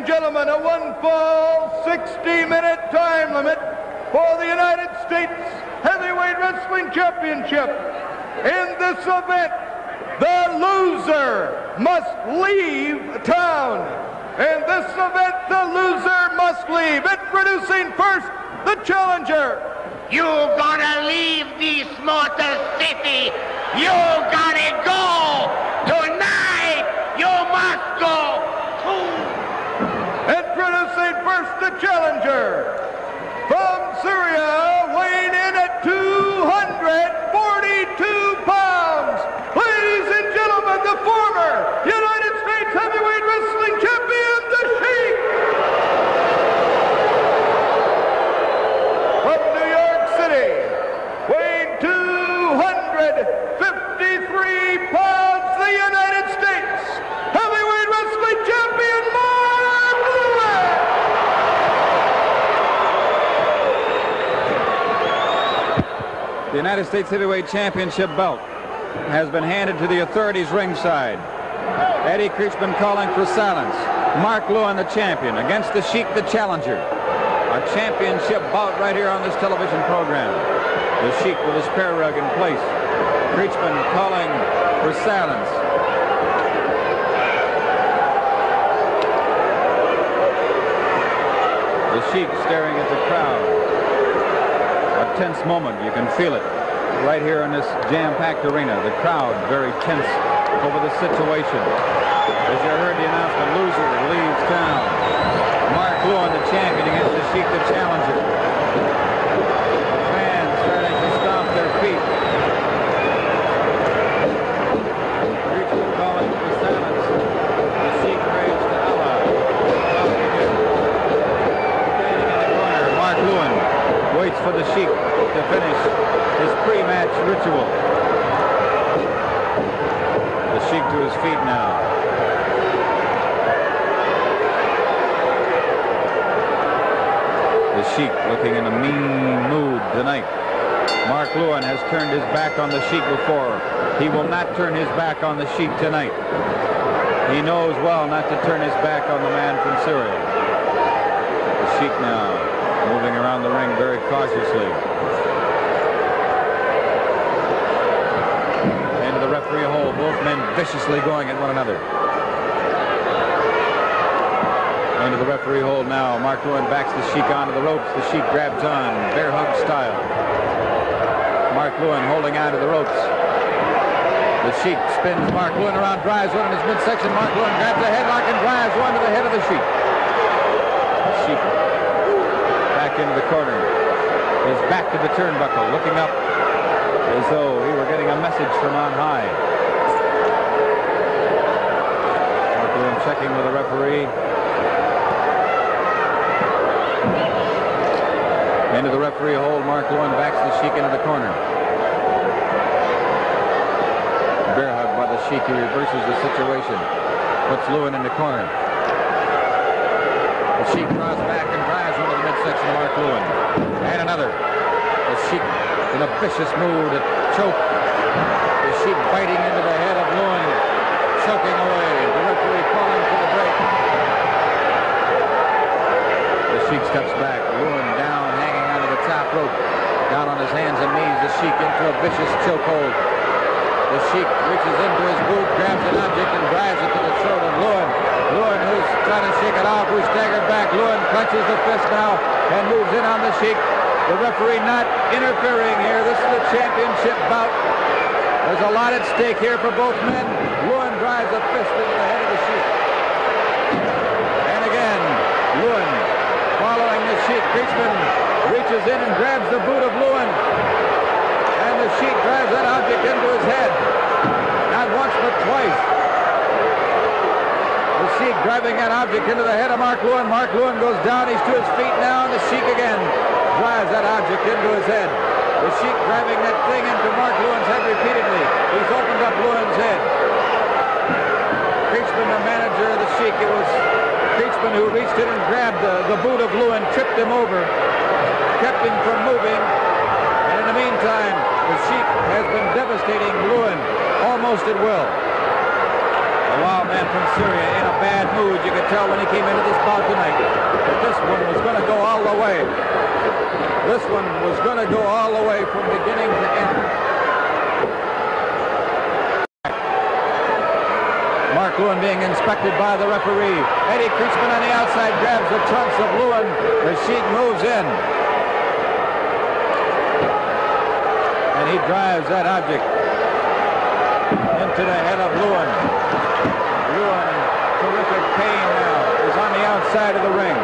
and gentlemen, a one-fall, 60-minute time limit for the United States Heavyweight Wrestling Championship. In this event, the loser must leave town. In this event, the loser must leave. Introducing first, the challenger. You gotta leave this Motor City. You gotta go. Tonight, you must go. Introducing first, the challenger. From Syria, weighing in at 242 pounds. Ladies and gentlemen, the former United States Heavyweight Wrestling Champion, the Sheik. From New York City, weighing 253 pounds, the United States Heavyweight Wrestling Champion, Mark Lewin. The United States Heavyweight Championship belt has been handed to the authorities ringside. Eddie Creechman calling for silence. Mark Lewin, the champion, against the Sheik, the challenger. A championship bout right here on this television program. The Sheik with his spare rug in place. Creechman calling for silence. The Sheik staring at the crowd. A tense moment, you can feel it. Right here in this jam-packed arena, the crowd very tense over the situation. As you heard the announcement, loser leaves town. Mark Lewin, the champion, against the Sheik, the challenger. The fans starting to stomp their feet. Creechman calling for silence. The Sheik prays to Allah. Standing in the corner, Mark Lewin waits for the Sheik to finish his pre-match ritual. The Sheik to his feet now. The Sheik looking in a mean mood tonight. Mark Lewin has turned his back on the Sheik before. He will not turn his back on the Sheik tonight. He knows well not to turn his back on the man from Syria. The Sheik now moving around the ring very cautiously. Into the referee hole, both men viciously going at one another. Into the referee hole now. Mark Lewin backs the Sheik onto the ropes. The Sheik grabs on, bear hug style. Mark Lewin holding onto the ropes. The Sheik spins Mark Lewin around, drives one in his midsection. Mark Lewin grabs a headlock and drives one to the head of the Sheik. The Sheik back into the corner. His back to the turnbuckle, looking up as though he were getting a message from on high. Mark Lewin checking with the referee. Into the referee hold, Mark Lewin backs the Sheik into the corner. Bear hug by the Sheik, he reverses the situation. Puts Lewin in the corner. The Sheik draws back and drives one to the midsection of Mark Lewin. And another. The Sheik in a vicious mood, a choke. The Sheik biting into the head of Lewin, choking away. The referee calling for the break. The Sheik steps back. Lewin down, hanging onto the top rope. Down on his hands and knees, the Sheik into a vicious chokehold. The Sheik reaches into his boot, grabs an object and drives it to the throat of Lewin. Lewin, who's trying to shake it off, who's staggered back. Lewin clenches the fist now and moves in on the Sheik. The referee not interfering here. This is the championship bout. There's a lot at stake here for both men. Lewin drives a fist into the head of the Sheik. And again, Lewin following the Sheik. Creechman reaches in and grabs the boot of Lewin. And the Sheik drives that object into his head. Not once, but twice. The Sheik driving that object into the head of Mark Lewin. Mark Lewin goes down. He's to his feet now. And the Sheik again drives that object into his head. The Sheik driving that thing into Mark Lewin's head repeatedly. He's opened up Lewin's head. Creechman, the manager of the Sheik, it was Creechman who reached in and grabbed the boot of Lewin, tripped him over, kept him from moving. And in the meantime, the Sheik has been devastating Lewin almost at will. The wild man from Syria in a bad mood. You could tell when he came into this bout tonight that this one was going to go all the way. This one was going to go all the way from beginning to end. Mark Lewin being inspected by the referee. Eddie Krietzman on the outside grabs the trunks of Lewin. The Sheik moves in. And he drives that object into the head of Lewin. Lewin in terrific pain now is on the outside of the ring.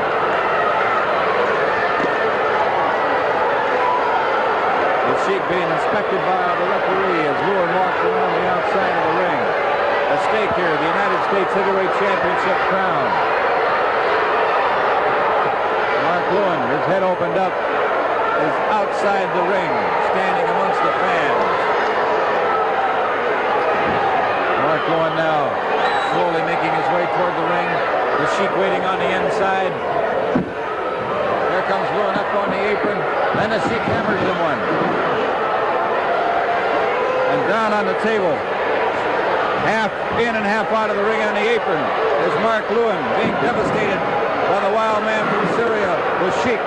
The Sheik being inspected by the referee as Lewin walks around the outside of the ring. A stake here, the United States Heavyweight Championship crown. Mark Lewin, his head opened up, is outside the ring, standing amongst the fans. Mark Lewin now slowly making his way toward the ring. The Sheik waiting on the inside. Here comes Lewin up on the apron. Then the Sheik hammers him one. And down on the table, half in and half out of the ring on the apron, is Mark Lewin being devastated by the wild man from Syria, the Sheik.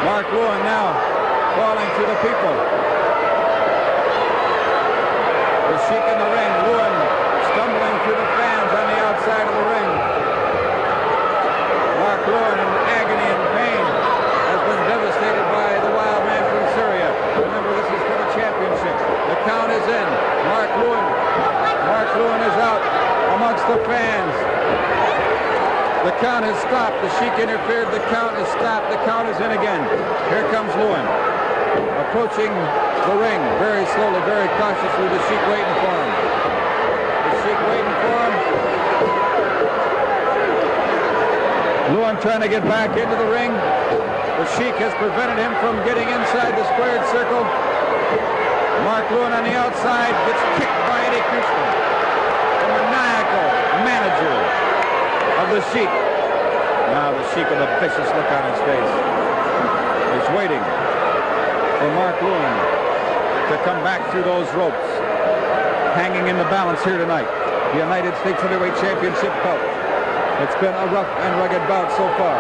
Mark Lewin now falling to the people. The Sheik in the ring, Lewin stumbling through the fans on the outside of the ring. Mark Lewin in agony and pain has been devastated by the wild man from Syria. Remember, this is for the championship. The count is in. Mark Lewin is out amongst the fans. The count has stopped. The Sheik interfered. The count has stopped. The count is in again. Here comes Lewin, approaching the ring very slowly, very cautiously. The Sheik waiting for him. The Sheik waiting for him. Lewin trying to get back into the ring. The Sheik has prevented him from getting inside the squared circle. Mark Lewin on the outside gets kicked by Eddie Krietzman, the maniacal manager of the Sheik. Now the Sheik with a vicious look on his face is waiting for Mark Lewin to come back through those ropes, hanging in the balance here tonight. The United States Heavyweight Championship bout. It's been a rough and rugged bout so far.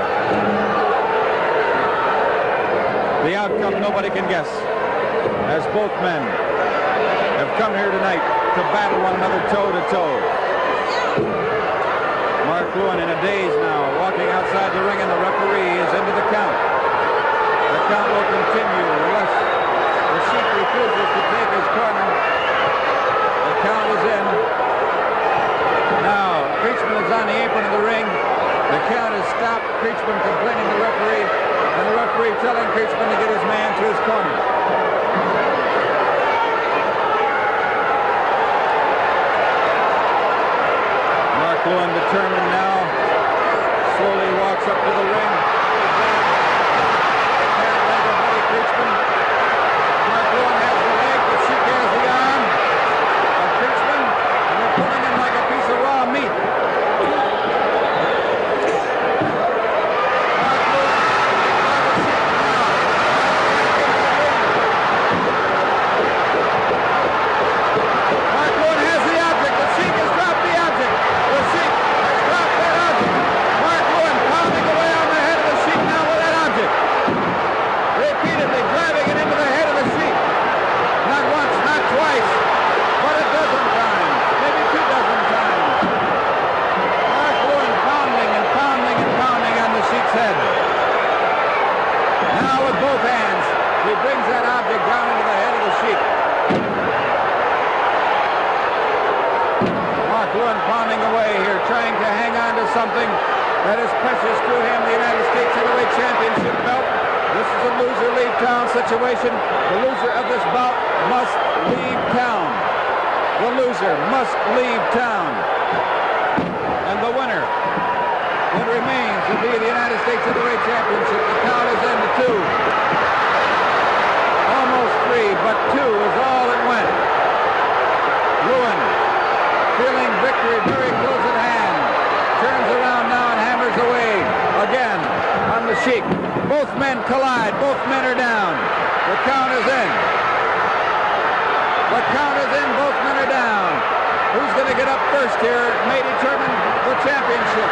The outcome nobody can guess, as both men have come here tonight to battle one another toe to toe. Mark Lewin in a daze now, walking outside the ring, and the referee is into the count. The count will continue unless the Sheik refuses to take his corner. The count is in. Now, Krietzman is on the apron of the ring. The count is stopped. Krietzman complaining to the referee, and the referee telling Krietzman to get his man to his corner. Mark Lewin determined now, slowly walks up to the ring. Can't leg of Eddie Krietzman. Mark Lewin has the leg, but Sheik has the arm of Krietzman, and they're pulling him like a piece of raw meat. Something that is precious to him, the United States Heavyweight Championship belt. This is a loser leave town situation. The loser of this bout must leave town. The loser must leave town. And the winner that remains will be the United States Heavyweight Championship. The count is in to 2. Almost 3, but 2 is all it went. Lewin feeling victory very close at hand. Turns around now and hammers away again on the Sheik. Both men collide. Both men are down. The count is in. The count is in. Both men are get up first here may determine the championship.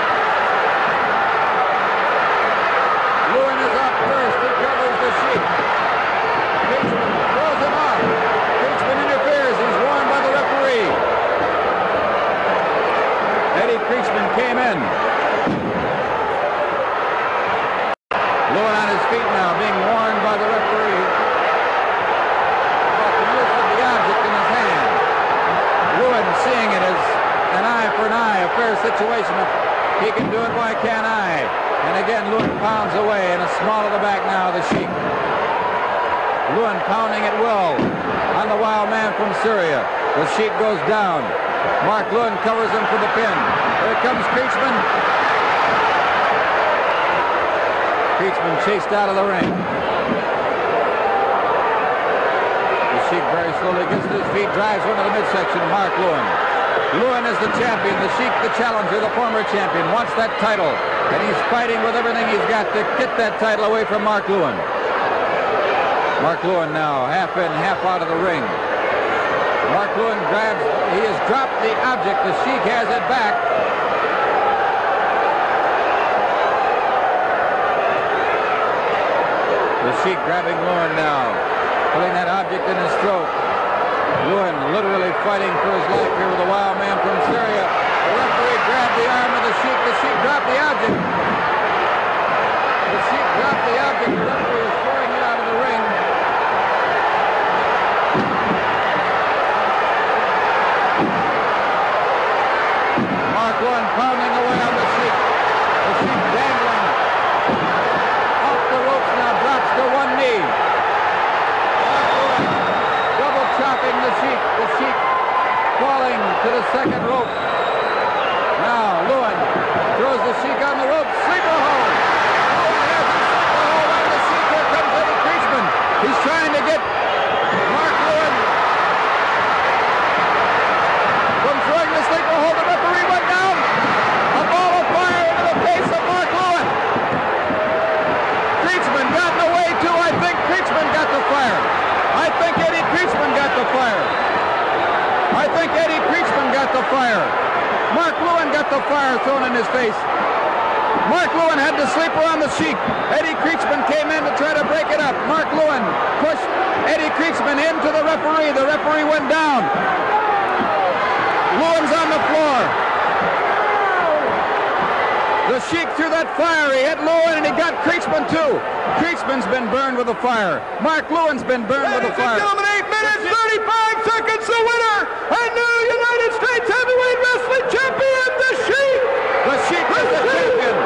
Lewin is up first. He covers the Sheik. Kriegsman throws him off. Kriegsman interferes. He's warned by the referee. Eddie Kriegsman came in. Lewin on his feet now, being warned by the referee about the use of the object in his hand. Lewin seeing it as an eye for an eye, a fair situation. If he can do it, why can't I? And again, Lewin pounds away in a small of the back now, the Sheik. Lewin pounding at will on the wild man from Syria. The Sheik goes down. Mark Lewin covers him for the pin. Here comes Kriegsman. Kriegsman chased out of the ring. The Sheik very slowly gets to his feet, drives one to the midsection. Mark Lewin. Lewin is the champion. The Sheik, the challenger, the former champion, wants that title. And he's fighting with everything he's got to get that title away from Mark Lewin. Mark Lewin now, half in, half out of the ring. Mark Lewin grabs, he has dropped the object. The Sheik has it back. The Sheik grabbing Lewin now, putting that object in his throat. Lewin literally fighting for his life here with the wild man from Syria. The referee grabbed the arm of the Sheik. The Sheik dropped the object. The Sheik dropped the object. The referee is throwing it out of the ring. Mark Lewin pounding away on the Sheik. The Sheik dangling off the ropes now, drops to one knee. Mark Lewin double chopping the Sheik. The Sheik falling to the second rope. Now Lewin throws the Sheik on the rope. Sleeper hold. Lewin has a sleeper hold on the Sheik. Here comes Eddie Kriegsman. He's trying to get Mark Lewin from throwing the sleeper hold. The referee went down. A ball of fire into the face of Mark Lewin. Kriegsman got in the way too. I think Kriegsman got the fire. I think Eddie Kriegsman got the fire. I think Eddie Kriegsman got the fire. Mark Lewin got the fire thrown in his face. Mark Lewin had the sleeper on the Sheik. Eddie Kriegsman came in to try to break it up. Mark Lewin pushed Eddie Kriegsman into the referee. The referee went down. Lewin's on the floor. The Sheik threw that fire. He hit Lewin and he got Kriegsman too. Kriegsman's been burned with a fire. Mark Lewin's been burned with a fire. Ladies and gentlemen, 8 minutes, 35 seconds, the winner and new United States Heavyweight Wrestling Champion, the Sheik. The Sheik is the champion.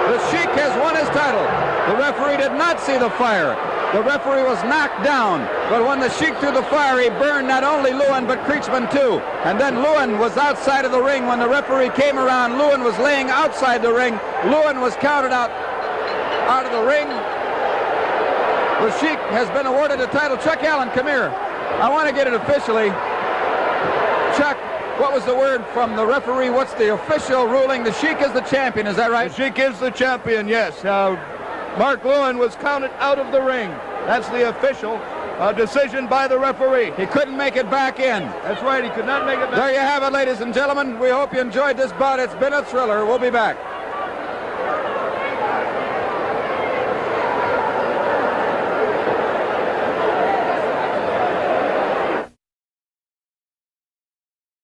The Sheik has won his title. The referee did not see the fire. The referee was knocked down, but when the Sheik threw the fire, he burned not only Lewin, but Kriegsman too. And then Lewin was outside of the ring. When the referee came around, Lewin was laying outside the ring. Lewin was counted out of the ring. The Sheik has been awarded the title. Chuck Allen, come here. I want to get it officially. Chuck, what was the word from the referee? What's the official ruling? The Sheik is the champion, is that right? The Sheik is the champion, yes. Mark Lewin was counted out of the ring. That's the official decision by the referee. He couldn't make it back in. That's right, he could not make it back. There you have it, ladies and gentlemen. We hope you enjoyed this bout. It's been a thriller. We'll be back.